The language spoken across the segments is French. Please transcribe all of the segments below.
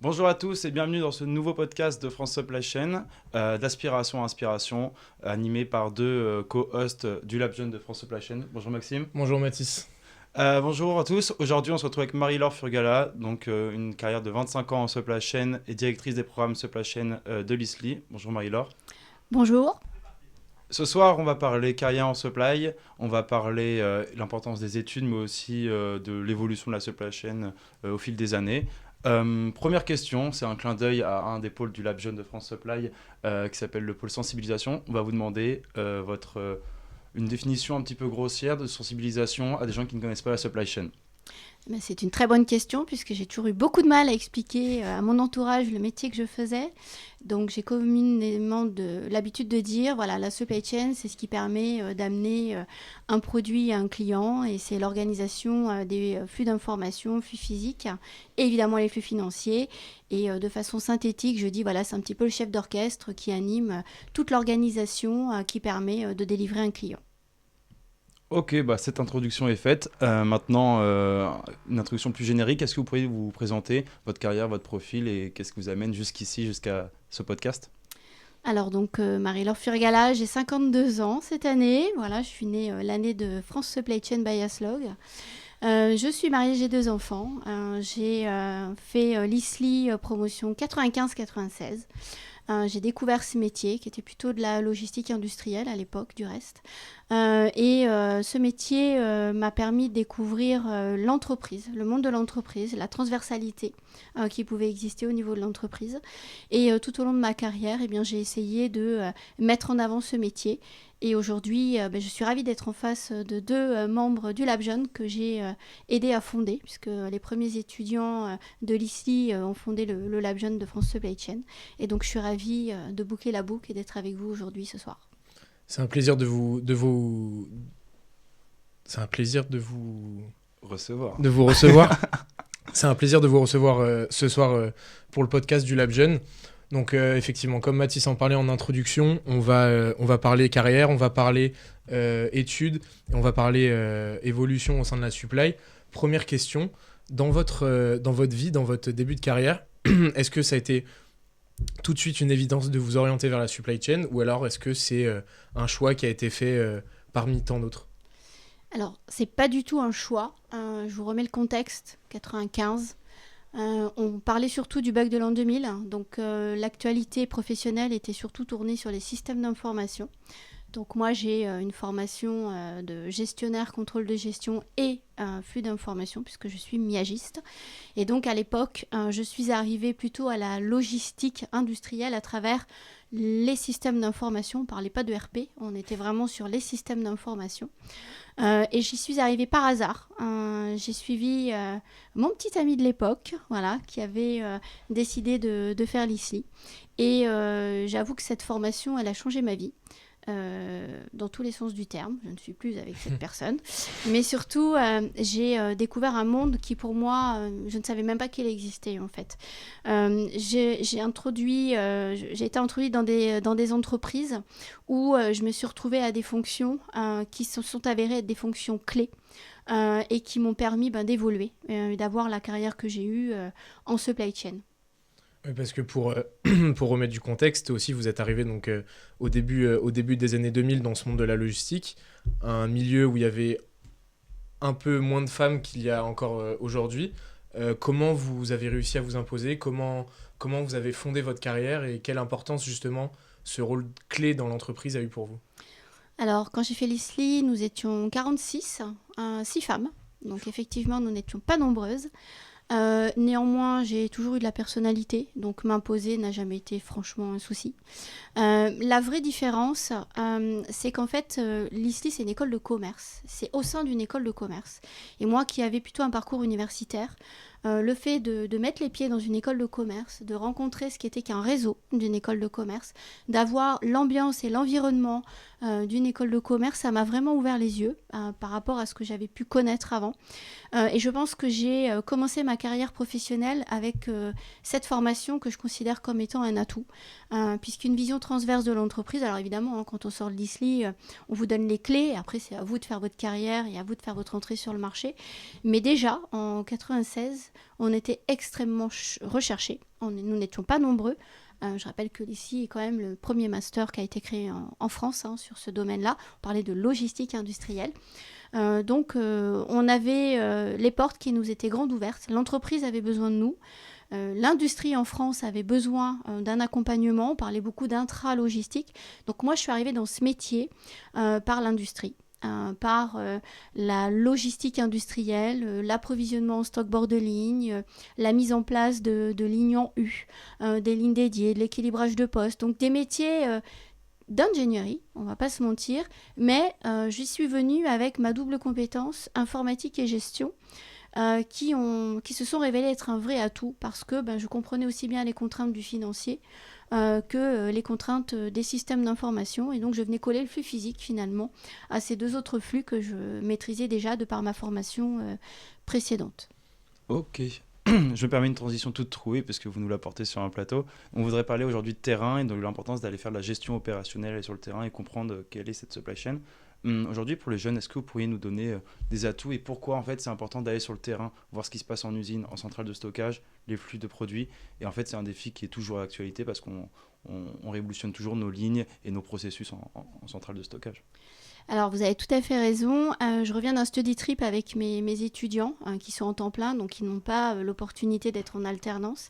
Bonjour à tous et bienvenue dans ce nouveau podcast de France Supply Chain, d'Aspiration à Inspiration, animé par deux co-hosts du Lab Jeune de France Supply Chain. Bonjour Maxime. Bonjour Mathis. Bonjour à tous. Aujourd'hui, on se retrouve avec Marie-Laure Furgala, donc une carrière de 25 ans en Supply Chain et directrice des programmes Supply Chain de l'ISLI. Bonjour Marie-Laure. Bonjour. Ce soir, on va parler carrière en supply, on va parler l'importance des études, mais aussi de l'évolution de la supply chain au fil des années. Première question, c'est un clin d'œil à un des pôles du Lab Jeune de France Supply qui s'appelle le pôle sensibilisation. On va vous demander une définition un petit peu grossière de sensibilisation à des gens qui ne connaissent pas la supply chain. C'est une très bonne question puisque j'ai toujours eu beaucoup de mal à expliquer à mon entourage le métier que je faisais. Donc j'ai communément l'habitude de dire, voilà, la supply chain, c'est ce qui permet d'amener un produit à un client et c'est l'organisation des flux d'informations, flux physiques et évidemment les flux financiers. Et de façon synthétique, je dis, voilà, c'est un petit peu le chef d'orchestre qui anime toute l'organisation qui permet de délivrer un client. Ok, cette introduction est faite. Maintenant, une introduction plus générique. Est-ce que vous pourriez vous présenter votre carrière, votre profil et qu'est-ce qui vous amène jusqu'ici, jusqu'à ce podcast ? Alors donc Marie-Laure Furgala, j'ai 52 ans cette année. Voilà, je suis née l'année de France Supply Chain by Aslog. Je suis mariée, j'ai 2 enfants. J'ai fait l'ISLI promotion 95-96. J'ai découvert ce métier qui était plutôt de la logistique industrielle à l'époque du reste. Ce métier m'a permis de découvrir l'entreprise, le monde de l'entreprise, la transversalité qui pouvait exister au niveau de l'entreprise. Et tout au long de ma carrière, j'ai essayé de mettre en avant ce métier. Et aujourd'hui, je suis ravie d'être en face de 2 membres du Lab Jeune que j'ai aidé à fonder, puisque les premiers étudiants de l'ISLI ont fondé le Lab Jeune de France Supply Chain. Et donc, je suis ravie de boucler la boucle et d'être avec vous aujourd'hui ce soir. C'est un plaisir de vous recevoir. C'est un plaisir de vous recevoir ce soir pour le podcast du Lab Jeune. Donc effectivement, comme Mathis en parlait en introduction, on va parler carrière, on va parler études, on va parler évolution au sein de la supply. Première question, dans votre vie, dans votre début de carrière, est-ce que ça a été tout de suite une évidence de vous orienter vers la supply chain ou alors est-ce que c'est un choix qui a été fait parmi tant d'autres ? Alors, c'est pas du tout un choix. Je vous remets le contexte, 95. On parlait surtout du bug de l'an 2000, donc l'actualité professionnelle était surtout tournée sur les systèmes d'information. Donc moi j'ai une formation de gestionnaire, contrôle de gestion et flux d'information puisque je suis miagiste. Et donc à l'époque, je suis arrivée plutôt à la logistique industrielle à travers les systèmes d'information. On ne parlait pas de RP, on était vraiment sur les systèmes d'information. Et j'y suis arrivée par hasard. J'ai suivi mon petit ami de l'époque, voilà, qui avait décidé de faire l'ISLI. Et j'avoue que cette formation, elle a changé ma vie. Dans tous les sens du terme, je ne suis plus avec cette personne, mais surtout j'ai découvert un monde qui pour moi, je ne savais même pas qu'il existait en fait. J'ai été introduite dans des entreprises où je me suis retrouvée à des fonctions qui se sont avérées être des fonctions clés et qui m'ont permis d'évoluer, d'avoir la carrière que j'ai eue en supply chain. Parce que pour remettre du contexte, aussi vous êtes arrivé donc, au début des années 2000 dans ce monde de la logistique, un milieu où il y avait un peu moins de femmes qu'il y a encore aujourd'hui. Comment vous avez réussi à vous imposer ? Comment vous avez fondé votre carrière et quelle importance justement ce rôle clé dans l'entreprise a eu pour vous ? Alors quand j'ai fait l'ISLI, nous étions 46, 6 femmes, donc effectivement nous n'étions pas nombreuses. Néanmoins, j'ai toujours eu de la personnalité, donc m'imposer n'a jamais été franchement un souci. La vraie différence, c'est qu'en fait, l'ISLI, c'est une école de commerce. C'est au sein d'une école de commerce. Et moi qui avais plutôt un parcours universitaire, le fait de mettre les pieds dans une école de commerce, de rencontrer ce qui était qu'un réseau d'une école de commerce, d'avoir l'ambiance et l'environnement d'une école de commerce, ça m'a vraiment ouvert les yeux par rapport à ce que j'avais pu connaître avant. Et je pense que j'ai commencé ma carrière professionnelle avec cette formation que je considère comme étant un atout, puisqu'une vision transverse de l'entreprise, alors évidemment, quand on sort de l'ISLI, on vous donne les clés, après c'est à vous de faire votre carrière et à vous de faire votre entrée sur le marché. Mais déjà, en 96, on était extrêmement recherchés, nous n'étions pas nombreux. Je rappelle que l'ISLI est quand même le premier master qui a été créé en France sur ce domaine-là. On parlait de logistique industrielle. Donc, on avait les portes qui nous étaient grandes ouvertes. L'entreprise avait besoin de nous. L'industrie en France avait besoin d'un accompagnement. On parlait beaucoup d'intra-logistique. Donc, moi, je suis arrivée dans ce métier par l'industrie. Par la logistique industrielle, l'approvisionnement en stock bord de ligne, la mise en place de lignes en U, des lignes dédiées, de l'équilibrage de postes. Donc des métiers d'ingénierie, on ne va pas se mentir, mais j'y suis venue avec ma double compétence informatique et gestion. Qui se sont révélés être un vrai atout parce que je comprenais aussi bien les contraintes du financier que les contraintes des systèmes d'information. Et donc, je venais coller le flux physique, finalement, à ces deux autres flux que je maîtrisais déjà de par ma formation précédente. Ok. Je me permets une transition toute trouvée parce que vous nous l'apportez sur un plateau. On voudrait parler aujourd'hui de terrain et de l'importance d'aller faire de la gestion opérationnelle sur le terrain et comprendre quelle est cette supply chain. Aujourd'hui, pour les jeunes, est-ce que vous pourriez nous donner des atouts et pourquoi en fait c'est important d'aller sur le terrain, voir ce qui se passe en usine, en centrale de stockage, les flux de produits. Et en fait, c'est un défi qui est toujours d'actualité parce qu'on révolutionne toujours nos lignes et nos processus en centrale de stockage. Alors, vous avez tout à fait raison. Je reviens d'un study trip avec mes étudiants qui sont en temps plein, donc qui n'ont pas l'opportunité d'être en alternance.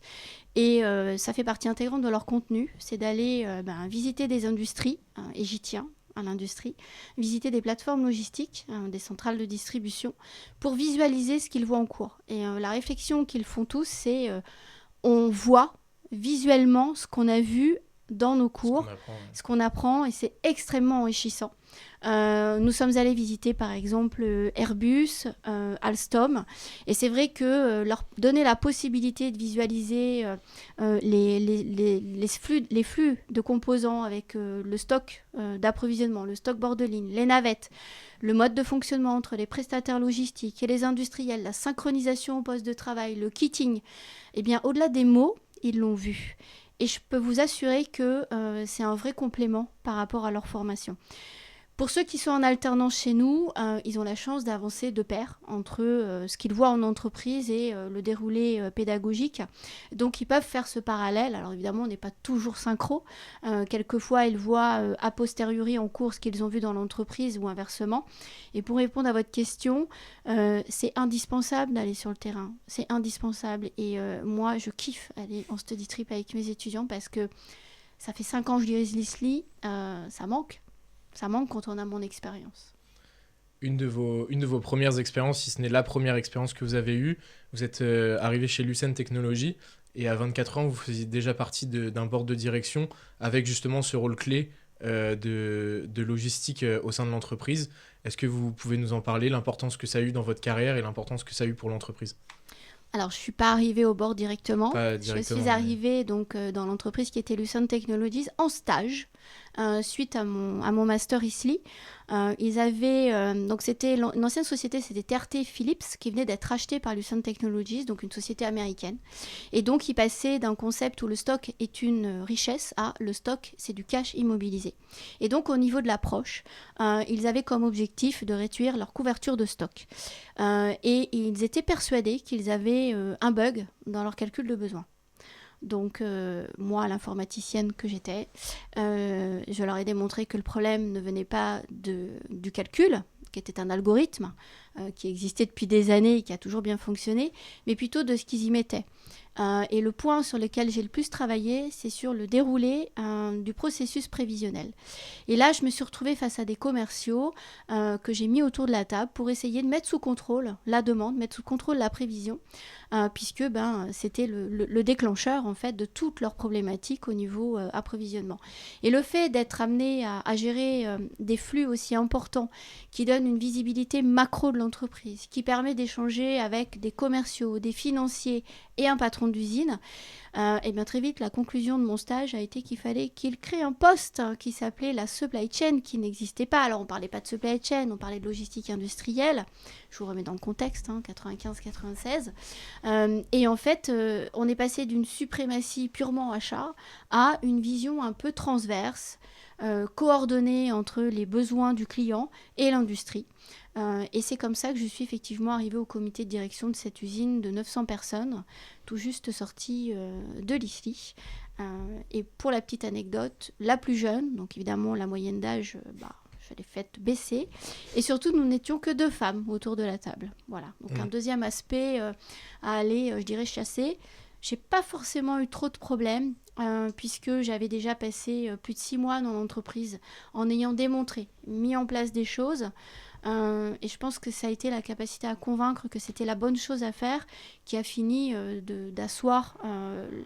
Et ça fait partie intégrante de leur contenu, c'est d'aller visiter des industries, et j'y tiens à l'industrie, visiter des plateformes logistiques, des centrales de distribution, pour visualiser ce qu'ils voient en cours. Et la réflexion qu'ils font tous, c'est on voit visuellement ce qu'on a vu dans nos cours, ce qu'on apprend, et c'est extrêmement enrichissant. Nous sommes allés visiter par exemple Airbus, Alstom, et c'est vrai que leur donner la possibilité de visualiser les flux de composants avec le stock d'approvisionnement, le stock bord de ligne, les navettes, le mode de fonctionnement entre les prestataires logistiques et les industriels, la synchronisation au poste de travail, le kitting, eh bien au-delà des mots, ils l'ont vu. Et je peux vous assurer que c'est un vrai complément par rapport à leur formation. Pour ceux qui sont en alternance chez nous, ils ont la chance d'avancer de pair entre ce qu'ils voient en entreprise et le déroulé pédagogique. Donc, ils peuvent faire ce parallèle. Alors, évidemment, on n'est pas toujours synchro. Quelquefois, ils voient a posteriori en cours ce qu'ils ont vu dans l'entreprise ou inversement. Et pour répondre à votre question, c'est indispensable d'aller sur le terrain. C'est indispensable. Et moi, je kiffe aller en study trip avec mes étudiants parce que ça fait 5 ans que je dirige l'ISLI. Ça manque. Ça manque quand on a mon expérience. Une de vos premières expériences, si ce n'est la première expérience que vous avez eue, vous êtes arrivé chez Lucent Technologies et à 24 ans, vous faisiez déjà partie d'un board de direction avec justement ce rôle clé de logistique au sein de l'entreprise. Est-ce que vous pouvez nous en parler, l'importance que ça a eu dans votre carrière et l'importance que ça a eu pour l'entreprise ? Alors, je ne suis pas arrivée au board directement. Je suis arrivée donc, dans l'entreprise qui était Lucent Technologies en stage suite à mon master ISLI. Ils avaient, donc c'était une ancienne société, c'était TRT Philips qui venait d'être rachetée par Lucent Technologies, donc une société américaine. Et donc, ils passaient d'un concept où le stock est une richesse à le stock, c'est du cash immobilisé. Et donc, au niveau de l'approche, ils avaient comme objectif de réduire leur couverture de stock. Et ils étaient persuadés qu'ils avaient un bug dans leur calcul de besoin. Donc, moi, l'informaticienne que j'étais, je leur ai démontré que le problème ne venait pas du calcul, qui était un algorithme qui existait depuis des années et qui a toujours bien fonctionné, mais plutôt de ce qu'ils y mettaient. Et le point sur lequel j'ai le plus travaillé, c'est sur le déroulé du processus prévisionnel. Et là, je me suis retrouvée face à des commerciaux que j'ai mis autour de la table pour essayer de mettre sous contrôle la demande, mettre sous contrôle la prévision, puisque c'était le déclencheur en fait de toutes leurs problématiques au niveau approvisionnement. Et le fait d'être amené à gérer des flux aussi importants qui donnent une visibilité macro de l'entreprise, qui permet d'échanger avec des commerciaux, des financiers et un patron d'usine, et bien très vite, la conclusion de mon stage a été qu'il fallait qu'il crée un poste qui s'appelait la supply chain, qui n'existait pas. Alors, on ne parlait pas de supply chain, on parlait de logistique industrielle. Je vous remets dans le contexte, 95-96. Et en fait, on est passé d'une suprématie purement achat à une vision un peu transverse, coordonnée entre les besoins du client et l'industrie. Et c'est comme ça que je suis effectivement arrivée au comité de direction de cette usine de 900 personnes, tout juste sortie de l'ISLI. Et pour la petite anecdote, la plus jeune, donc évidemment la moyenne d'âge, je l'ai faite baisser. Et surtout, nous n'étions que 2 femmes autour de la table. Voilà. Donc un deuxième aspect à aller, je dirais, chasser. J'ai pas forcément eu trop de problèmes, puisque j'avais déjà passé plus de 6 mois dans l'entreprise en ayant démontré, mis en place des choses. Et je pense que ça a été la capacité à convaincre que c'était la bonne chose à faire qui a fini d'asseoir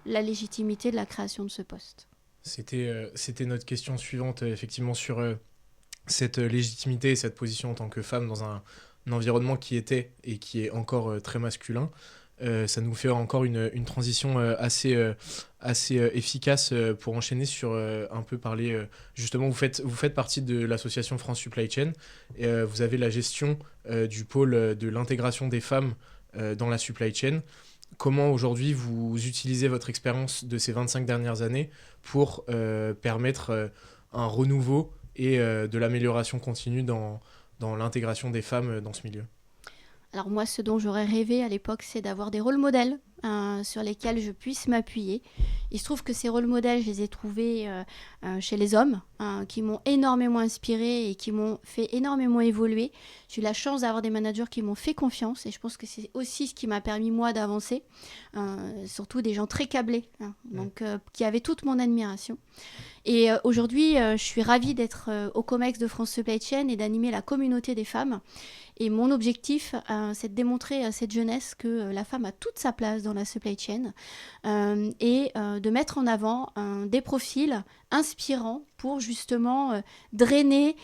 la légitimité de la création de ce poste. C'était notre question suivante, effectivement, sur cette légitimité et cette position en tant que femme dans un environnement qui était et qui est encore très masculin. Ça nous fait encore une transition assez efficace pour enchaîner sur un peu parler. Justement, vous faites partie de l'association France Supply Chain et vous avez la gestion du pôle de l'intégration des femmes dans la supply chain. Comment aujourd'hui vous utilisez votre expérience de ces 25 dernières années pour permettre un renouveau et de l'amélioration continue dans l'intégration des femmes dans ce milieu ? Alors moi, ce dont j'aurais rêvé à l'époque, c'est d'avoir des rôles modèles sur lesquels je puisse m'appuyer. Il se trouve que ces rôles modèles, je les ai trouvés chez les hommes, qui m'ont énormément inspirée et qui m'ont fait énormément évoluer. J'ai eu la chance d'avoir des managers qui m'ont fait confiance et je pense que c'est aussi ce qui m'a permis, moi, d'avancer. Surtout des gens très câblés, donc qui avaient toute mon admiration. Et aujourd'hui, je suis ravie d'être au COMEX de France Supply Chain et d'animer la communauté des femmes. Et mon objectif, c'est de démontrer à cette jeunesse que la femme a toute sa place dans la supply chain et de mettre en avant des profils inspirants pour justement drainer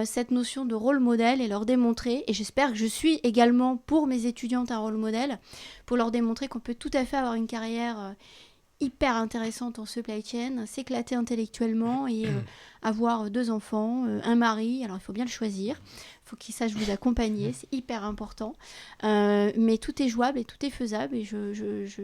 cette notion de rôle modèle et leur démontrer, et j'espère que je suis également pour mes étudiantes un rôle modèle, pour leur démontrer qu'on peut tout à fait avoir une carrière hyper intéressante en supply chain, s'éclater intellectuellement et avoir 2 enfants, un mari. Alors il faut bien le choisir, il faut qu'il sache vous accompagner, c'est hyper important, mais tout est jouable et tout est faisable et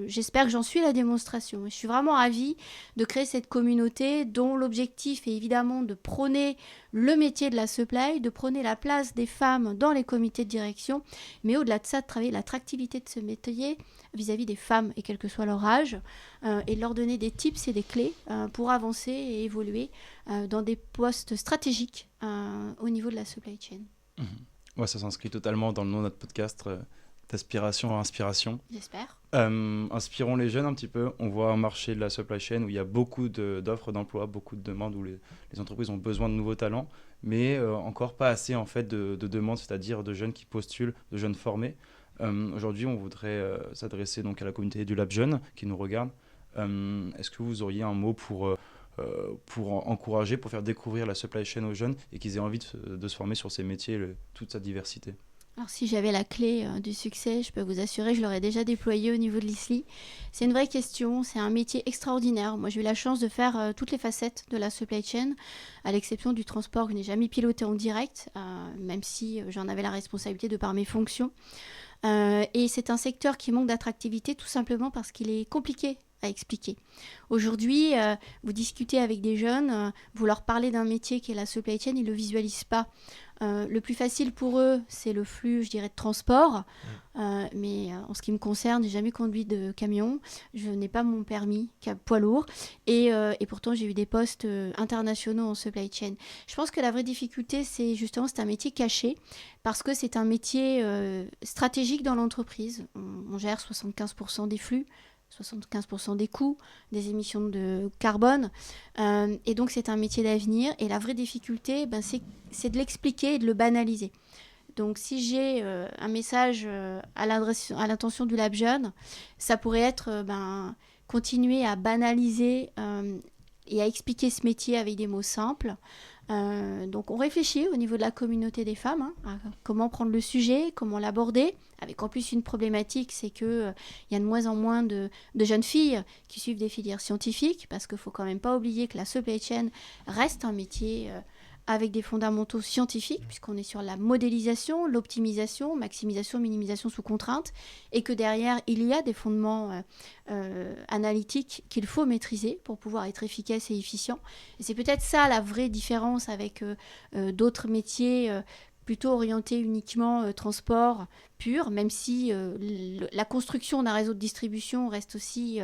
j'espère que j'en suis la démonstration. Et je suis vraiment ravie de créer cette communauté dont l'objectif est évidemment de prôner le métier de la supply, de prôner la place des femmes dans les comités de direction, mais au-delà de ça, de travailler l'attractivité de ce métier vis-à-vis des femmes et quel que soit leur âge, et de leur donner des tips et des clés pour avancer et évoluer dans des postes stratégiques au niveau de la supply chain. Ouais, ça s'inscrit totalement dans le nom de notre podcast, d'aspiration à inspiration. J'espère. Inspirons les jeunes un petit peu. On voit un marché de la supply chain où il y a beaucoup d'offres d'emploi, beaucoup de demandes, où les entreprises ont besoin de nouveaux talents, mais encore pas assez en fait de demandes, c'est-à-dire de jeunes qui postulent, de jeunes formés. Aujourd'hui, on voudrait s'adresser donc à la communauté du Lab Jeune qui nous regarde. Est-ce que vous auriez un mot pour encourager, pour faire découvrir la supply chain aux jeunes et qu'ils aient envie de se former sur ces métiers, toute sa diversité? Alors si j'avais la clé du succès, je peux vous assurer, je l'aurais déjà déployée au niveau de l'ISLI. C'est une vraie question, c'est un métier extraordinaire. Moi j'ai eu la chance de faire toutes les facettes de la supply chain, à l'exception du transport que je n'ai jamais piloté en direct, même si j'en avais la responsabilité de par mes fonctions. Et c'est un secteur qui manque d'attractivité tout simplement parce qu'il est compliqué à expliquer. Aujourd'hui, vous discutez avec des jeunes, vous leur parlez d'un métier qui est la supply chain, ils ne le visualisent pas. Le plus facile pour eux, c'est le flux, je dirais, de transport. Mais en ce qui me concerne, je n'ai jamais conduit de camion. Je n'ai pas mon permis poids lourd. Et pourtant, j'ai eu des postes internationaux en supply chain. Je pense que la vraie difficulté, c'est justement, c'est un métier caché parce que c'est un métier stratégique dans l'entreprise. On gère 75% des flux, 75% des coûts, des émissions de carbone. Et donc, c'est un métier d'avenir. Et la vraie difficulté, c'est de l'expliquer et de le banaliser. Donc, si j'ai un message à l'intention du Lab Jeune, ça pourrait être continuer à banaliser et à expliquer ce métier avec des mots simples. Donc on réfléchit au niveau de la communauté des femmes, à comment prendre le sujet, comment l'aborder, avec en plus une problématique, c'est qu'il y a de moins en moins de jeunes filles qui suivent des filières scientifiques, parce qu'il ne faut quand même pas oublier que la supply chain reste un métier avec des fondamentaux scientifiques, puisqu'on est sur la modélisation, l'optimisation, maximisation, minimisation sous contrainte, et que derrière, il y a des fondements analytiques qu'il faut maîtriser pour pouvoir être efficace et efficient. Et c'est peut-être ça la vraie différence avec d'autres métiers plutôt orientés uniquement transport pur, même si la construction d'un réseau de distribution reste aussi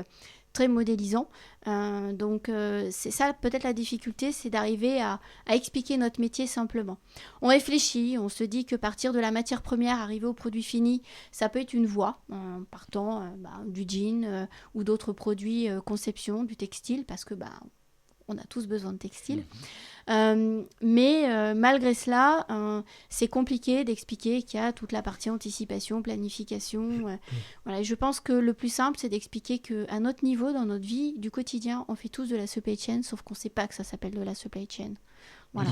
très modélisant. Donc c'est ça peut-être la difficulté, c'est d'arriver à expliquer notre métier simplement. On réfléchit, on se dit que partir de la matière première, arriver au produit fini, ça peut être une voie, en partant du jean ou d'autres produits conception, du textile, parce que on a tous besoin de textile. Mais malgré cela, c'est compliqué d'expliquer qu'il y a toute la partie anticipation, planification. Voilà. Et je pense que le plus simple, c'est d'expliquer qu'à notre niveau, dans notre vie du quotidien, on fait tous de la supply chain, sauf qu'on ne sait pas que ça s'appelle de la supply chain. Voilà.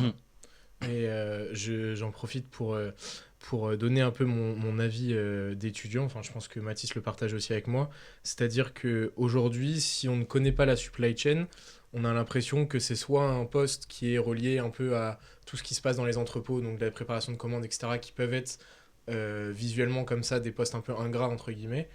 Et j'en profite pour donner un peu mon avis d'étudiant. Enfin, je pense que Mathis le partage aussi avec moi. C'est-à-dire qu'aujourd'hui, si on ne connaît pas la supply chain, on a l'impression que c'est soit un poste qui est relié un peu à tout ce qui se passe dans les entrepôts, donc de la préparation de commandes, etc., qui peuvent être visuellement comme ça des postes un peu ingrats, entre guillemets,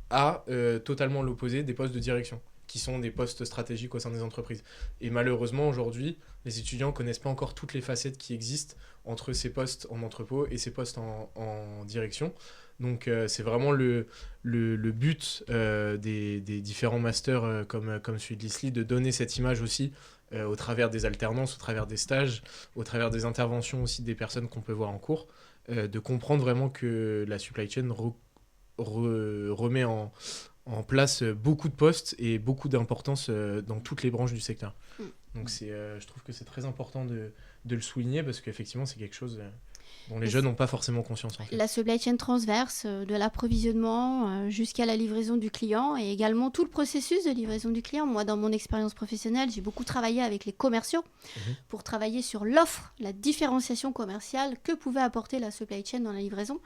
à totalement l'opposé des postes de direction, qui sont des postes stratégiques au sein des entreprises. Et malheureusement, aujourd'hui, les étudiants ne connaissent pas encore toutes les facettes qui existent entre ces postes en entrepôt et ces postes en direction. Donc c'est vraiment le but des différents masters comme celui de l'ISLI, de donner cette image aussi au travers des alternances, au travers des stages, au travers des interventions aussi des personnes qu'on peut voir en cours, de comprendre vraiment que la supply chain remet en place beaucoup de postes et beaucoup d'importance dans toutes les branches du secteur. Donc je trouve que c'est très important de le souligner, parce qu'effectivement c'est quelque chose dont les jeunes n'ont pas forcément conscience. En fait. La supply chain transverse, de l'approvisionnement jusqu'à la livraison du client, et également tout le processus de livraison du client. Moi, dans mon expérience professionnelle, j'ai beaucoup travaillé avec les commerciaux pour travailler sur l'offre, la différenciation commerciale que pouvait apporter la supply chain dans la livraison.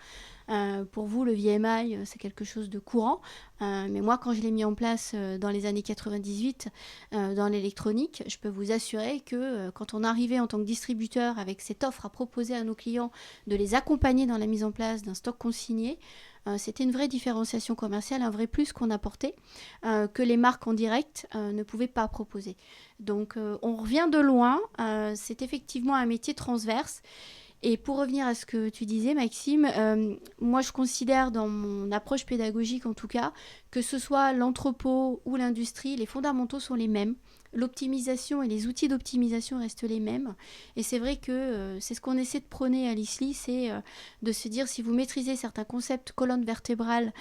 Pour vous, le VMI, c'est quelque chose de courant. Mais moi, quand je l'ai mis en place dans les années 98 dans l'électronique, je peux vous assurer que quand on arrivait en tant que distributeur avec cette offre à proposer à nos clients, de les accompagner dans la mise en place d'un stock consigné, c'était une vraie différenciation commerciale, un vrai plus qu'on apportait, que les marques en direct ne pouvaient pas proposer. Donc on revient de loin, c'est effectivement un métier transverse. Et pour revenir à ce que tu disais, Maxime, moi je considère dans mon approche pédagogique en tout cas, que ce soit l'entrepôt ou l'industrie, les fondamentaux sont les mêmes. L'optimisation et les outils d'optimisation restent les mêmes. Et c'est vrai que c'est ce qu'on essaie de prôner à l'ISLI, c'est de se dire si vous maîtrisez certains concepts colonnes vertébrales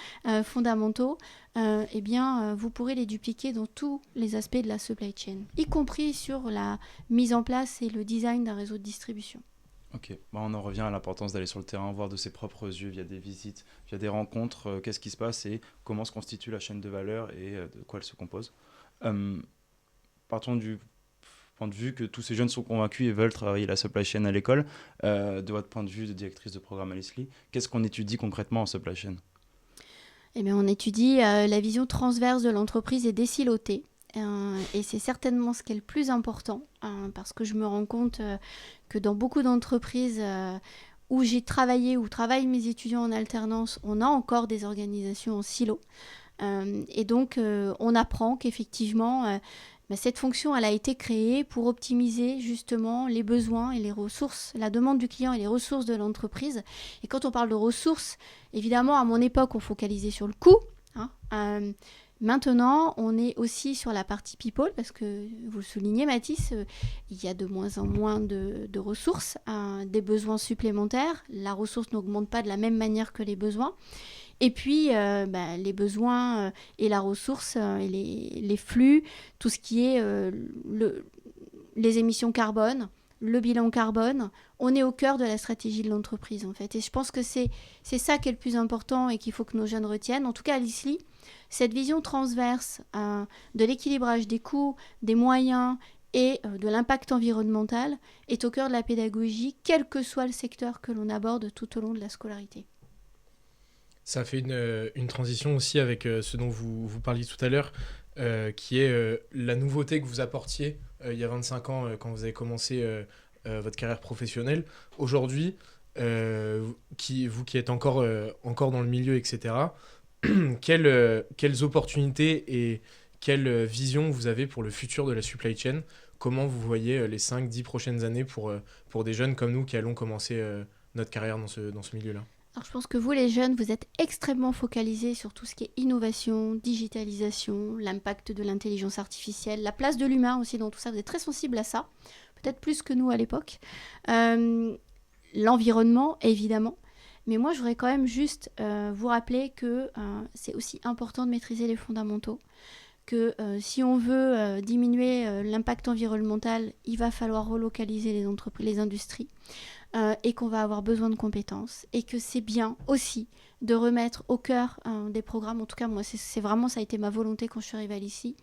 fondamentaux, vous pourrez les dupliquer dans tous les aspects de la supply chain, y compris sur la mise en place et le design d'un réseau de distribution. Ok, on en revient à l'importance d'aller sur le terrain, voir de ses propres yeux, via des visites, via des rencontres, qu'est-ce qui se passe et comment se constitue la chaîne de valeur et de quoi elle se compose. Partons du point de vue que tous ces jeunes sont convaincus et veulent travailler la supply chain à l'école. De votre point de vue de directrice de programme à l'ISLI, qu'est-ce qu'on étudie concrètement en supply chain ? On étudie la vision transverse de l'entreprise et désilotée. Et c'est certainement ce qui est le plus important, parce que je me rends compte que dans beaucoup d'entreprises où j'ai travaillé, où travaillent mes étudiants en alternance, on a encore des organisations en silo. Et donc, on apprend qu'effectivement, cette fonction, elle a été créée pour optimiser justement les besoins et les ressources, la demande du client et les ressources de l'entreprise. Et quand on parle de ressources, évidemment, à mon époque, on focalisait sur le coût. Maintenant, on est aussi sur la partie people, parce que, vous le soulignez Mathis, il y a de moins en moins de ressources, des besoins supplémentaires. La ressource n'augmente pas de la même manière que les besoins. Et puis, les besoins et la ressource, et les flux, tout ce qui est les émissions carbone, le bilan carbone, on est au cœur de la stratégie de l'entreprise en fait. Et je pense que c'est ça qui est le plus important et qu'il faut que nos jeunes retiennent. En tout cas à l'ISLI, Cette vision transverse de l'équilibrage des coûts, des moyens et de l'impact environnemental est au cœur de la pédagogie, quel que soit le secteur que l'on aborde tout au long de la scolarité. Ça fait une transition aussi avec ce dont vous parliez tout à l'heure, qui est la nouveauté que vous apportiez il y a 25 ans quand vous avez commencé votre carrière professionnelle. Aujourd'hui, vous qui êtes encore dans le milieu, etc., quelles opportunités et quelle vision vous avez pour le futur de la supply chain? Comment vous voyez les 5-10 prochaines années pour des jeunes comme nous qui allons commencer notre carrière dans ce milieu-là? Alors, je pense que vous, les jeunes, vous êtes extrêmement focalisés sur tout ce qui est innovation, digitalisation, l'impact de l'intelligence artificielle, la place de l'humain aussi dans tout ça. Vous êtes très sensibles à ça, peut-être plus que nous à l'époque. L'environnement, évidemment. Mais moi, je voudrais quand même juste vous rappeler que c'est aussi important de maîtriser les fondamentaux. Que si on veut diminuer l'impact environnemental, il va falloir relocaliser les industries. Et qu'on va avoir besoin de compétences et que c'est bien aussi de remettre au cœur des programmes, en tout cas moi c'est vraiment ça a été ma volonté quand je suis arrivée ici,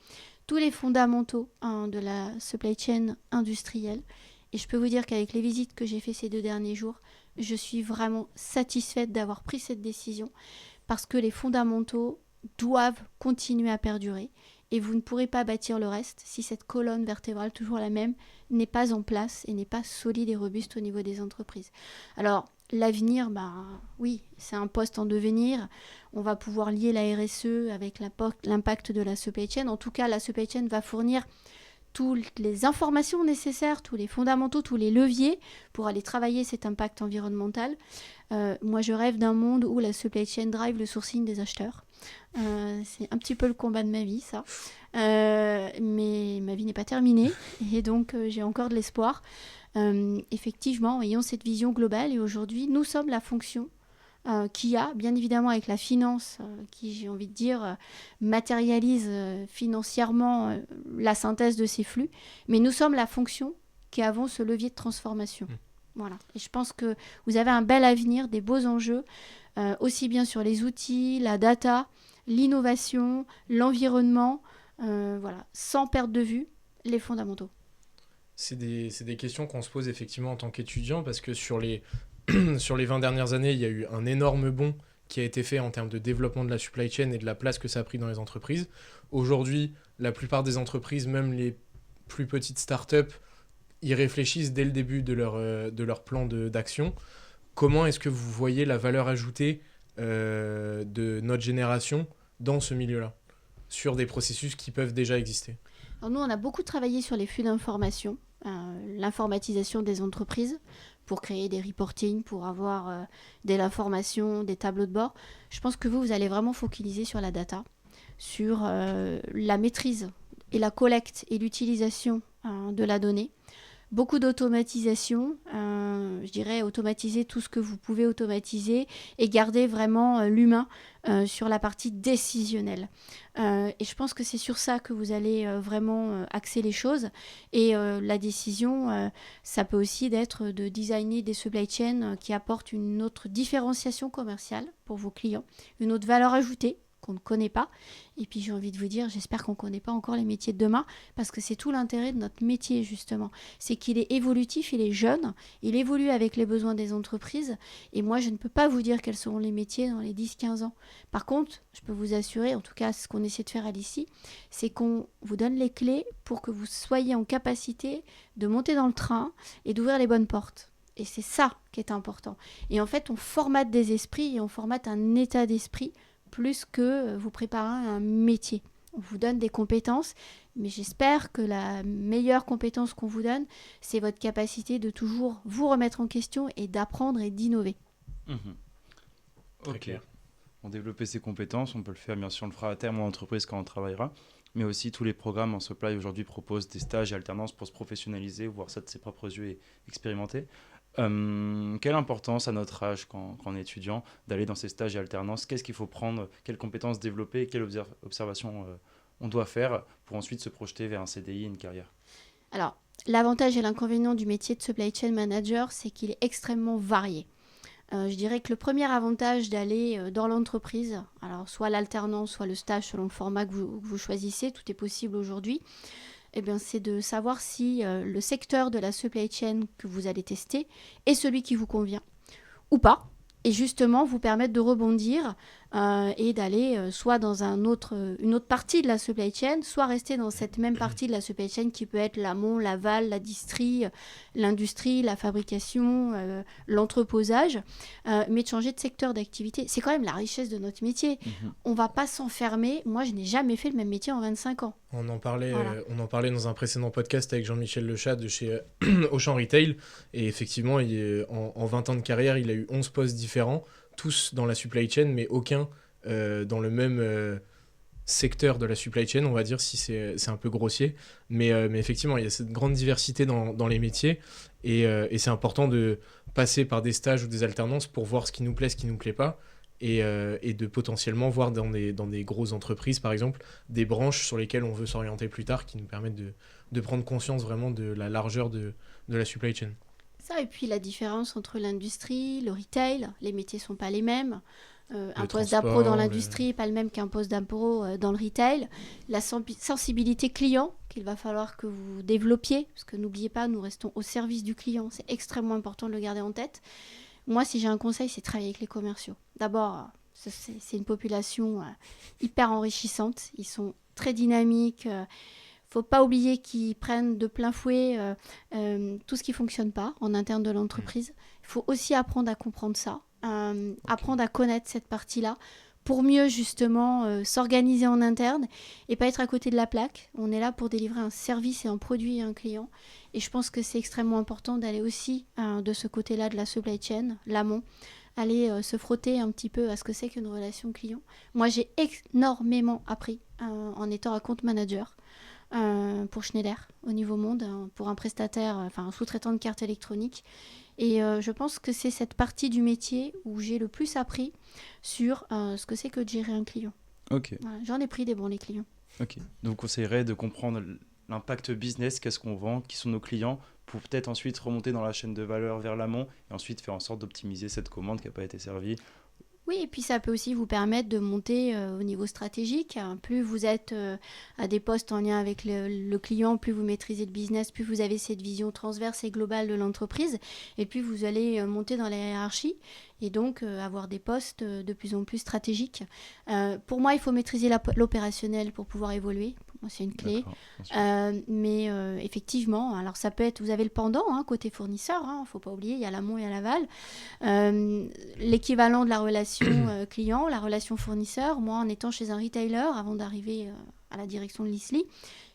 tous les fondamentaux de la supply chain industrielle. Et je peux vous dire qu'avec les visites que j'ai fait ces 2 derniers jours, je suis vraiment satisfaite d'avoir pris cette décision parce que les fondamentaux doivent continuer à perdurer. Et vous ne pourrez pas bâtir le reste si cette colonne vertébrale, toujours la même, n'est pas en place et n'est pas solide et robuste au niveau des entreprises. Alors, l'avenir, oui, c'est un poste en devenir. On va pouvoir lier la RSE avec l'impact de la supply chain. En tout cas, la supply chain va fournir toutes les informations nécessaires, tous les fondamentaux, tous les leviers pour aller travailler cet impact environnemental. Moi, je rêve d'un monde où la supply chain drive le sourcing des acheteurs. C'est un petit peu le combat de ma vie, ça. Mais ma vie n'est pas terminée et donc j'ai encore de l'espoir. Effectivement, ayons cette vision globale et aujourd'hui, nous sommes la fonction qui a, bien évidemment avec la finance, qui, j'ai envie de dire, matérialise financièrement la synthèse de ces flux, mais nous sommes la fonction qui avons ce levier de transformation. Voilà. Et je pense que vous avez un bel avenir, des beaux enjeux, aussi bien sur les outils, la data, l'innovation, l'environnement, voilà, sans perdre de vue les fondamentaux. C'est des questions qu'on se pose effectivement en tant qu'étudiant parce que sur les 20 dernières années, il y a eu un énorme bond qui a été fait en termes de développement de la supply chain et de la place que ça a pris dans les entreprises. Aujourd'hui, la plupart des entreprises, même les plus petites startups, y réfléchissent dès le début de leur plan d'action. Comment est-ce que vous voyez la valeur ajoutée de notre génération dans ce milieu-là, sur des processus qui peuvent déjà exister? Alors nous, on a beaucoup travaillé sur les flux d'information, l'informatisation des entreprises, pour créer des reporting, pour avoir de l'information, des tableaux de bord. Je pense que vous allez vraiment focaliser sur la data, sur la maîtrise et la collecte et l'utilisation de la donnée. Beaucoup d'automatisation, je dirais automatiser tout ce que vous pouvez automatiser et garder vraiment l'humain sur la partie décisionnelle. Et je pense que c'est sur ça que vous allez vraiment axer les choses. Et la décision, ça peut aussi être de designer des supply chains qui apportent une autre différenciation commerciale pour vos clients, une autre valeur ajoutée qu'on ne connaît pas. Et puis j'ai envie de vous dire, j'espère qu'on ne connaît pas encore les métiers de demain, parce que c'est tout l'intérêt de notre métier justement. C'est qu'il est évolutif, il est jeune, il évolue avec les besoins des entreprises, et moi je ne peux pas vous dire quels seront les métiers dans les 10-15 ans. Par contre, je peux vous assurer, en tout cas ce qu'on essaie de faire à l'ICI, c'est qu'on vous donne les clés pour que vous soyez en capacité de monter dans le train et d'ouvrir les bonnes portes. Et c'est ça qui est important. Et en fait, on formate des esprits et on formate un état d'esprit plus que vous préparer un métier. On vous donne des compétences, mais j'espère que la meilleure compétence qu'on vous donne, c'est votre capacité de toujours vous remettre en question et d'apprendre et d'innover. Ok. Clair. On développer ses compétences, on peut le faire, bien sûr, on le fera à terme en entreprise quand on travaillera, mais aussi tous les programmes en supply aujourd'hui proposent des stages et alternances pour se professionnaliser, voir ça de ses propres yeux et expérimenter. Quelle importance à notre âge quand on est étudiant d'aller dans ces stages et alternances? Qu'est-ce qu'il faut prendre? Quelles compétences développer? Et quelles observations on doit faire pour ensuite se projeter vers un CDI et une carrière? Alors, l'avantage et l'inconvénient du métier de supply chain manager, c'est qu'il est extrêmement varié. Je dirais que le premier avantage d'aller dans l'entreprise, alors soit l'alternance, soit le stage selon le format que vous choisissez, tout est possible aujourd'hui, eh bien, c'est de savoir si le secteur de la supply chain que vous allez tester est celui qui vous convient ou pas. Et justement, vous permettre de rebondir et d'aller soit dans une autre partie de la supply chain, soit rester dans cette même partie de la supply chain qui peut être l'amont, l'aval, la distrie, l'industrie, la fabrication, l'entreposage, mais de changer de secteur d'activité. C'est quand même la richesse de notre métier. On ne va pas s'enfermer. Moi, je n'ai jamais fait le même métier en 25 ans. On en parlait, Voilà. on en parlait dans un précédent podcast avec Jean-Michel Lechat de chez Auchan Retail. Et effectivement, en 20 ans de carrière, il a eu 11 postes différents, tous dans la supply chain, mais aucun dans le même secteur de la supply chain, on va dire, si c'est un peu grossier. Mais effectivement, il y a cette grande diversité dans les métiers. Et c'est important de passer par des stages ou des alternances pour voir ce qui nous plaît, ce qui ne nous plaît pas. Et de potentiellement voir dans des grosses entreprises, par exemple, des branches sur lesquelles on veut s'orienter plus tard qui nous permettent de prendre conscience vraiment de la largeur de la supply chain. Ça, et puis la différence entre l'industrie, le retail, les métiers ne sont pas les mêmes. Un poste d'appro dans l'industrie n'est pas le même qu'un poste d'appro dans le retail. La sensibilité client qu'il va falloir que vous développiez, parce que n'oubliez pas, nous restons au service du client. C'est extrêmement important de le garder en tête. Moi, si j'ai un conseil, c'est de travailler avec les commerciaux. D'abord, c'est une population hyper enrichissante. Ils sont très dynamiques. Il ne faut pas oublier qu'ils prennent de plein fouet tout ce qui ne fonctionne pas en interne de l'entreprise. Il faut aussi apprendre à comprendre ça, apprendre à connaître cette partie-là pour mieux justement s'organiser en interne et pas être à côté de la plaque. On est là pour délivrer un service et un produit à un client. Et je pense que c'est extrêmement important d'aller aussi de ce côté-là de la supply chain, l'amont, aller se frotter un petit peu à ce que c'est qu'une relation client. Moi, j'ai énormément appris en étant account manager pour Schneider au niveau monde, pour un prestataire, un sous-traitant de cartes électroniques. Et je pense que c'est cette partie du métier où j'ai le plus appris sur ce que c'est que de gérer un client. Ok. Voilà, j'en ai pris des bons, les clients. Ok. Donc, vous conseillerais de comprendre l'impact business, qu'est-ce qu'on vend, qui sont nos clients, pour peut-être ensuite remonter dans la chaîne de valeur vers l'amont et ensuite faire en sorte d'optimiser cette commande qui n'a pas été servie. Oui, et puis ça peut aussi vous permettre de monter au niveau stratégique. Plus vous êtes à des postes en lien avec le client, plus vous maîtrisez le business, plus vous avez cette vision transverse et globale de l'entreprise, et puis vous allez monter dans la hiérarchie et donc avoir des postes de plus en plus stratégiques. Pour moi, il faut maîtriser l'opérationnel pour pouvoir évoluer. Pour moi, c'est une clé. Mais effectivement, alors ça peut être, vous avez le pendant, côté fournisseur, il ne faut pas oublier, il y a l'amont et il y a l'aval. L'équivalent de la relation client, la relation fournisseur. Moi, en étant chez un retailer, avant d'arriver à la direction de l'ISLI,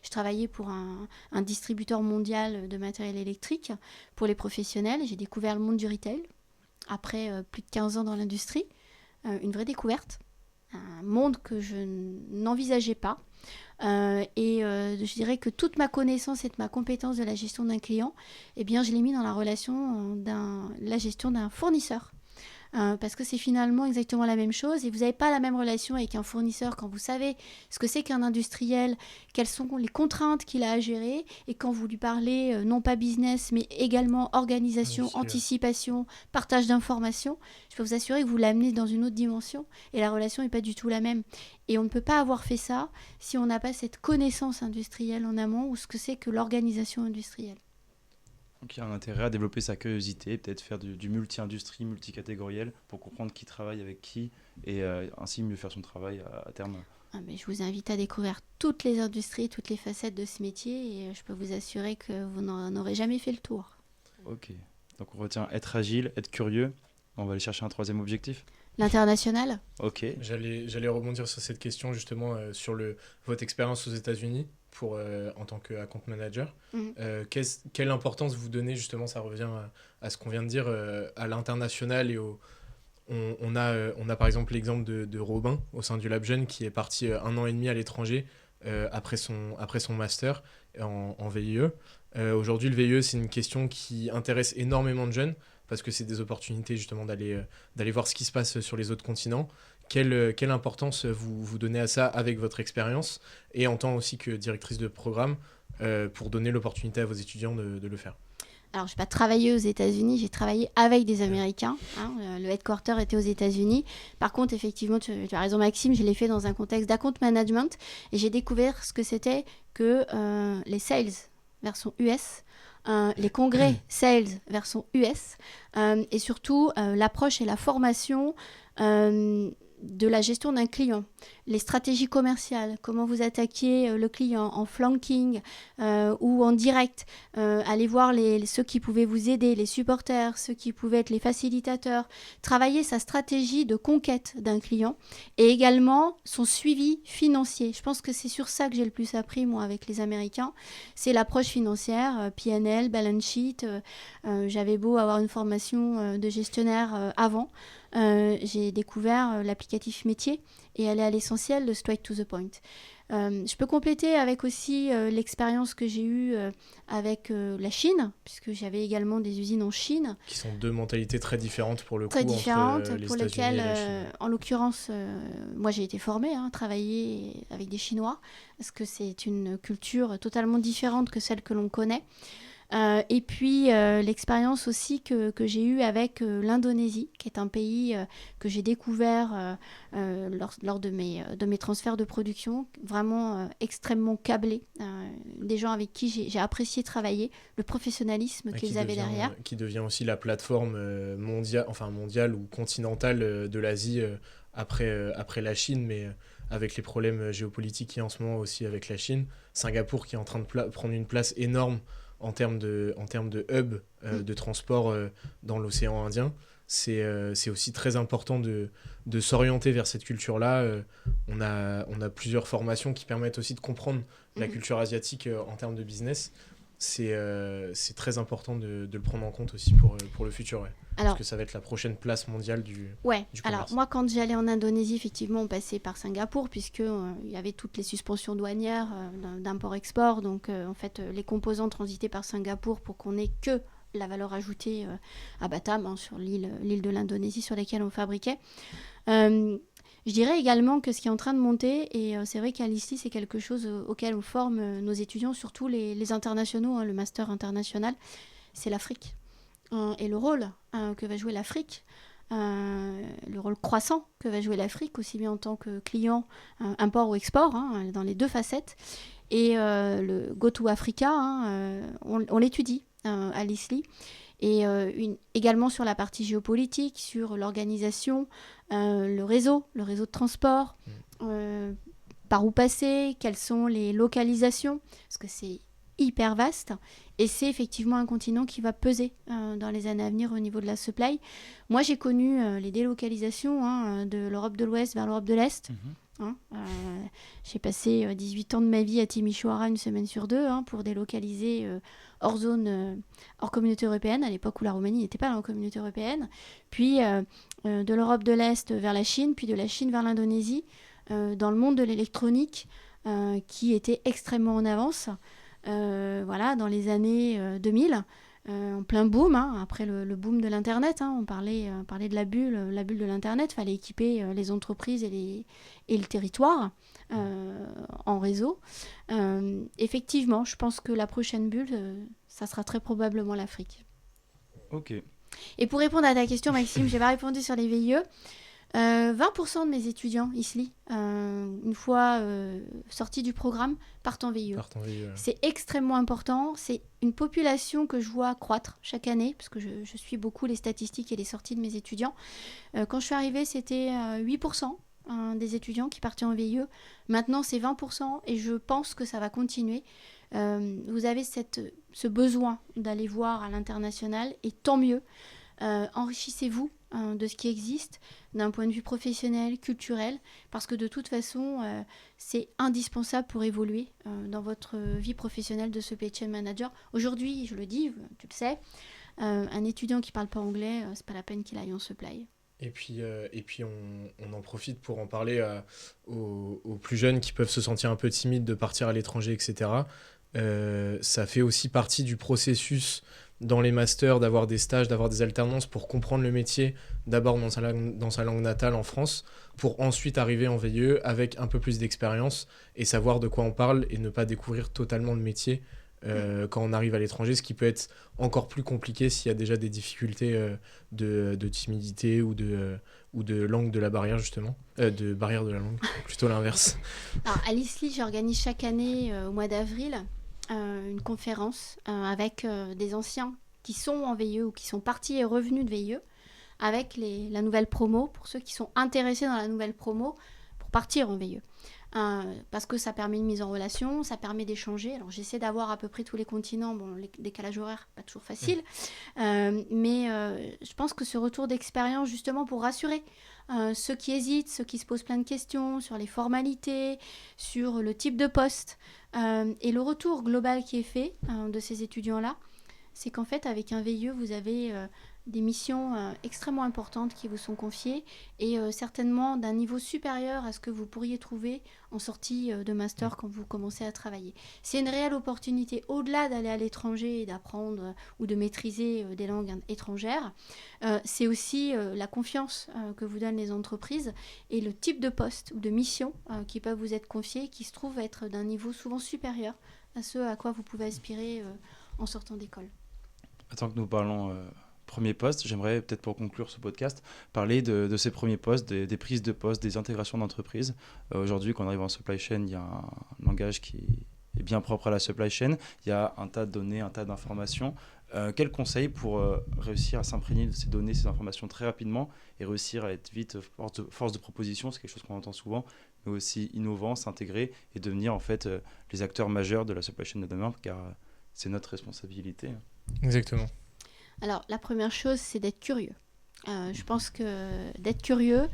je travaillais pour un distributeur mondial de matériel électrique pour les professionnels. J'ai découvert le monde du retail après plus de 15 ans dans l'industrie. Une vraie découverte, un monde que je n'envisageais pas. Je dirais que toute ma connaissance et ma compétence de la gestion d'un client, eh bien, je l'ai mis dans la relation la gestion d'un fournisseur. Parce que c'est finalement exactement la même chose et vous n'avez pas la même relation avec un fournisseur quand vous savez ce que c'est qu'un industriel, quelles sont les contraintes qu'il a à gérer, et quand vous lui parlez non pas business mais également organisation, anticipation, partage d'informations, je peux vous assurer que vous l'amenez dans une autre dimension et la relation n'est pas du tout la même. Et on ne peut pas avoir fait ça si on n'a pas cette connaissance industrielle en amont ou ce que c'est que l'organisation industrielle. Donc il y a un intérêt à développer sa curiosité, peut-être faire du multi-industrie, multicatégoriel, pour comprendre qui travaille avec qui et ainsi mieux faire son travail à terme. Mais je vous invite à découvrir toutes les industries, toutes les facettes de ce métier et je peux vous assurer que vous n'en aurez jamais fait le tour. Ok, donc on retient être agile, être curieux. On va aller chercher un troisième objectif. L'international. Ok. J'allais rebondir sur cette question justement sur votre expérience aux États-Unis en tant qu'account manager. Quelle importance vous donnez justement, ça revient à ce qu'on vient de dire, à l'international et on a par exemple l'exemple de Robin au sein du LabJeune qui est parti 1 an et demi à l'étranger après son master en VIE. Aujourd'hui, le VIE, c'est une question qui intéresse énormément de jeunes parce que c'est des opportunités justement d'aller voir ce qui se passe sur les autres continents. Quelle importance vous donnez à ça avec votre expérience et en tant aussi que directrice de programme pour donner l'opportunité à vos étudiants de le faire? Alors, je n'ai pas travaillé aux États-Unis, j'ai travaillé avec des Américains. Le headquarter était aux États-Unis. Par contre, effectivement, tu as raison, Maxime, je l'ai fait dans un contexte d'account management et j'ai découvert ce que c'était que les sales version US, les congrès sales version US et surtout l'approche et la formation de la gestion d'un client, les stratégies commerciales, comment vous attaquiez le client en flanking ou en direct, aller voir ceux qui pouvaient vous aider, les supporters, ceux qui pouvaient être les facilitateurs, travailler sa stratégie de conquête d'un client et également son suivi financier. Je pense que c'est sur ça que j'ai le plus appris, moi, avec les Américains. C'est l'approche financière, P&L, balance sheet. J'avais beau avoir une formation de gestionnaire avant. J'ai découvert l'applicatif métier et aller à l'essentiel, de straight to the point. Je peux compléter avec aussi l'expérience que j'ai eue avec la Chine, puisque j'avais également des usines en Chine. Qui sont deux mentalités très différentes pour le coup, très différentes, entre les pour États-Unis et la Chine. en l'occurrence, moi j'ai été formée, travailler avec des Chinois, parce que c'est une culture totalement différente que celle que l'on connaît. Et puis l'expérience aussi que j'ai eue avec l'Indonésie, qui est un pays que j'ai découvert lors de mes transferts de production, vraiment extrêmement câblé, des gens avec qui j'ai apprécié travailler, le professionnalisme qu'ils avaient derrière. Qui devient aussi la plateforme mondiale ou continentale de l'Asie après la Chine, mais avec les problèmes géopolitiques qu'il y a en ce moment aussi avec la Chine. Singapour qui est en train de prendre une place énorme en termes de hub de transport dans l'océan Indien. C'est aussi très important de s'orienter vers cette culture-là. On a plusieurs formations qui permettent aussi de comprendre la culture asiatique en termes de business. C'est très important de le prendre en compte aussi pour le futur. Ouais. Parce que ça va être la prochaine place mondiale du commerce. Alors moi, quand j'allais en Indonésie, effectivement, on passait par Singapour, puisqu'il y avait toutes les suspensions douanières d'import-export. Donc, en fait, les composants transitaient par Singapour pour qu'on ait que la valeur ajoutée à Batam, sur l'île de l'Indonésie sur laquelle on fabriquait. Je dirais également que ce qui est en train de monter, et c'est vrai qu'à l'ISLI, c'est quelque chose auquel on forme nos étudiants, surtout les internationaux, le master international, c'est l'Afrique. Et le rôle que va jouer l'Afrique, le rôle croissant que va jouer l'Afrique, aussi bien en tant que client, import ou export, dans les deux facettes. Et le Go to Africa, on l'étudie à l'ISLI. Et également sur la partie géopolitique, sur l'organisation, le réseau de transport, par où passer, quelles sont les localisations, parce que c'est hyper vaste et c'est effectivement un continent qui va peser dans les années à venir au niveau de la supply. Moi, j'ai connu les délocalisations de l'Europe de l'Ouest vers l'Europe de l'Est. J'ai passé 18 ans de ma vie à Timișoara une semaine sur deux pour délocaliser hors communauté européenne, à l'époque où la Roumanie n'était pas dans la communauté européenne, puis de l'Europe de l'Est vers la Chine, puis de la Chine vers l'Indonésie, dans le monde de l'électronique qui était extrêmement en avance. Dans les années 2000, en plein boom, après le boom de l'Internet, on parlait de la bulle de l'Internet, il fallait équiper les entreprises et le territoire en réseau. Effectivement, je pense que la prochaine bulle, ça sera très probablement l'Afrique. Ok. Et pour répondre à ta question, Maxime, j'ai pas répondu sur les VIE. 20% de mes étudiants ISLI, une fois sortis du programme, partent en VIE. C'est extrêmement important. C'est une population que je vois croître chaque année, parce que je suis beaucoup les statistiques et les sorties de mes étudiants. Quand je suis arrivée, c'était 8% des étudiants qui partaient en VIE. Maintenant, c'est 20% et je pense que ça va continuer. Vous avez ce besoin d'aller voir à l'international et tant mieux. Enrichissez-vous de ce qui existe d'un point de vue professionnel, culturel, parce que de toute façon, c'est indispensable pour évoluer dans votre vie professionnelle de supply chain manager. Aujourd'hui, je le dis, tu le sais, un étudiant qui ne parle pas anglais, c'est pas la peine qu'il aille en supply. Et puis on en profite pour en parler aux plus jeunes qui peuvent se sentir un peu timides de partir à l'étranger, etc. Ça fait aussi partie du processus dans les masters, d'avoir des stages, d'avoir des alternances pour comprendre le métier, d'abord dans sa langue natale en France, pour ensuite arriver en VIE avec un peu plus d'expérience et savoir de quoi on parle et ne pas découvrir totalement le métier quand on arrive à l'étranger, ce qui peut être encore plus compliqué s'il y a déjà des difficultés de timidité ou de langue de la barrière, justement. De barrière de la langue, plutôt l'inverse. Alors, à l'ISLI, j'organise chaque année, au mois d'avril, une conférence avec des anciens qui sont en VIE ou qui sont partis et revenus de VIE, avec la nouvelle promo, pour ceux qui sont intéressés dans la nouvelle promo, pour partir en VIE. Parce que ça permet une mise en relation, ça permet d'échanger. Alors j'essaie d'avoir à peu près tous les continents, bon, les décalages horaires, pas toujours facile, mais je pense que ce retour d'expérience, justement pour rassurer ceux qui hésitent, ceux qui se posent plein de questions sur les formalités, sur le type de poste, et le retour global qui est fait de ces étudiants-là, c'est qu'en fait, avec un VIE, vous avez des missions extrêmement importantes qui vous sont confiées et certainement d'un niveau supérieur à ce que vous pourriez trouver en sortie de master quand vous commencez à travailler. C'est une réelle opportunité, au-delà d'aller à l'étranger et d'apprendre ou de maîtriser des langues étrangères, c'est aussi la confiance que vous donnent les entreprises et le type de poste ou de mission qui peuvent vous être confiés, qui se trouve être d'un niveau souvent supérieur à ce à quoi vous pouvez aspirer en sortant d'école. Tant que nous parlons premier poste, j'aimerais peut-être pour conclure ce podcast parler de ces premiers postes, des prises de poste, des intégrations d'entreprise. Aujourd'hui, quand on arrive en supply chain, il y a un langage qui est bien propre à la supply chain. Il y a un tas de données, un tas d'informations. Quels conseils pour réussir à s'imprégner de ces données, ces informations très rapidement et réussir à être vite force de proposition, c'est quelque chose qu'on entend souvent, mais aussi innovant, s'intégrer et devenir en fait les acteurs majeurs de la supply chain de demain, car c'est notre responsabilité. Exactement. Alors, la première chose, c'est d'être curieux. Je pense que d'être curieux,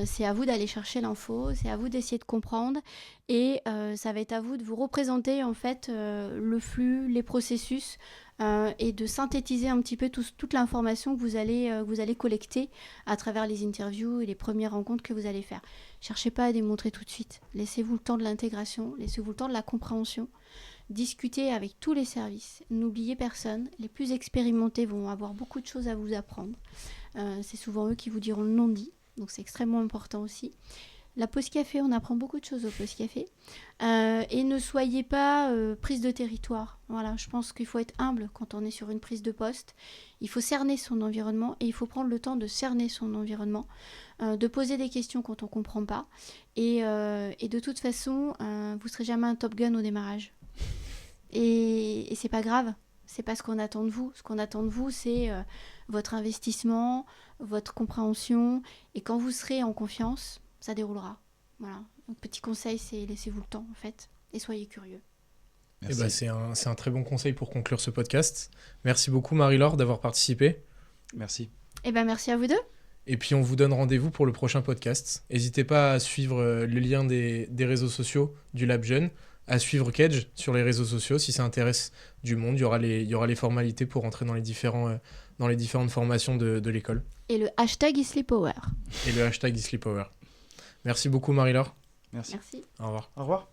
c'est à vous d'aller chercher l'info, c'est à vous d'essayer de comprendre et ça va être à vous de vous représenter en fait le flux, les processus et de synthétiser un petit peu toute l'information que vous allez collecter à travers les interviews et les premières rencontres que vous allez faire. Cherchez pas à démontrer tout de suite. Laissez-vous le temps de l'intégration, laissez-vous le temps de la compréhension. Discutez avec tous les services. N'oubliez personne. Les plus expérimentés vont avoir beaucoup de choses à vous apprendre. C'est souvent eux qui vous diront le non-dit. Donc c'est extrêmement important aussi. La pause café, on apprend beaucoup de choses au pause café. Et ne soyez pas prise de territoire. Voilà, je pense qu'il faut être humble quand on est sur une prise de poste. Il faut cerner son environnement et il faut prendre le temps de cerner son environnement, de poser des questions quand on ne comprend pas. Et de toute façon, vous ne serez jamais un Top Gun au démarrage. Et c'est pas grave, c'est pas ce qu'on attend de vous. Ce qu'on attend de vous, c'est votre investissement, votre compréhension. Et quand vous serez en confiance, ça déroulera. Voilà. Donc, petit conseil, c'est laissez-vous le temps, en fait, et soyez curieux. Et bah, c'est un très bon conseil pour conclure ce podcast. Merci beaucoup, Marie-Laure, d'avoir participé. Merci. Et ben merci à vous deux. Et puis, on vous donne rendez-vous pour le prochain podcast. N'hésitez pas à suivre le lien des réseaux sociaux du Lab Jeune, à suivre Kedge sur les réseaux sociaux si ça intéresse du monde. Il y aura les formalités pour entrer dans les différentes formations de l'école. Et le hashtag ISLIPower. Et le hashtag ISLIPower. Merci beaucoup, Marie-Laure. Merci. Merci. Au revoir. Au revoir.